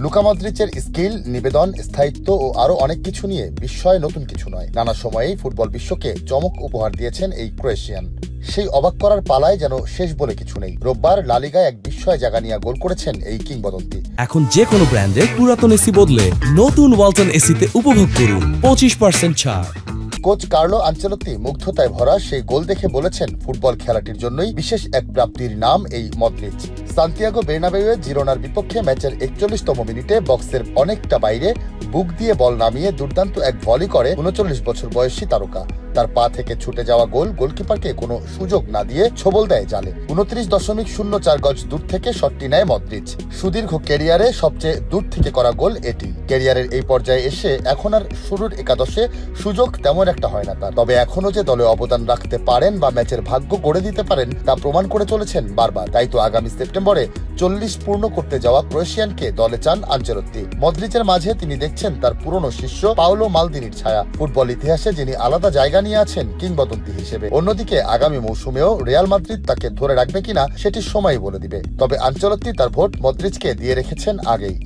Luka মদ্রিচের skill, নিবেদন, স্থায়িত্ব ও আরো অনেক কিছু নিয়ে বিস্ময় নতুন কিছু নয়। নানা সময়েই ফুটবল বিশ্বকে চমক উপহার দিয়েছেন এই ক্রোয়েশিয়ান। সেই অবাক করার পালায় যেন শেষ বলে কিছু নেই। রোববার লা লিগায় এক বিস্ময় জায়গা নিয়ে গোল করেছেন এই কিংবদন্তি। এখন যে কোনো ব্র্যান্ডের পুরাতন এসি বদলে নতুন ওয়ালটন এসিতে উপভোগ করুন 25% ছাড়। কোচ কার্লো আনচেলত্তি মুগ্ধতায় ভরা সেই গোল দেখে বলেছেন, ফুটবল খেলাটির জন্যই বিশেষ এক প্রাপ্তির নাম এই মদ্রিচ। সান্তিয়াগো বের্নাবেউয়ে জিরোনার বিপক্ষে ম্যাচের 41তম মিনিটে বক্সের অনেকটা বাইরে বুক দিয়ে বল নামিয়ে দুর্দান্ত এক ভলি করে 39 বছর বয়সী তারকা। তার পা থেকে ছুটে যাওয়া গোল গোলকিপারকে কোনো সুযোগ না দিয়ে ছোবল দেয় জালে। 29.04 গজ দূর থেকে শটটি নেয় মদ্রিচ। সুদীর্ঘ ক্যারিয়ারে সবচেয়ে দূর থেকে করা গোল এটি। ক্যারিয়ারের এই পর্যায়ে এসে এখন আর শুরুর একাদশে সুযোগ তেমন একটা হয় না তার। তবে এখনো যে দলে অবদান রাখতে পারেন বা ম্যাচের ভাগ্য গড়ে দিতে পারেন তা প্রমাণ করে চলেছেন বারবার। তাই তো আগামী সেপ্টেম্বরে 40 পূর্ণ করতে যাওয়া ক্রোয়েশিয়ানকে দলে চান আনচেলত্তি। মদ্রিচের মাঝে তিনি দেখছেন তার পুরনো শিষ্য পাওলো মালদিনির ছায়া। ফুটবল ইতিহাসে যিনি আলাদা জায়গা নিয়ে আছেন কিংবদন্তি হিসেবে। অন্যদিকে আগামী মৌসুমেও রিয়াল মাদ্রিদ তাকে ধরে রাখবে কিনা সেটি সময় বলে দিবে। তবে আনচেলত্তি তার ভোট মদ্রিচকে দিয়ে রেখেছেন আগেই।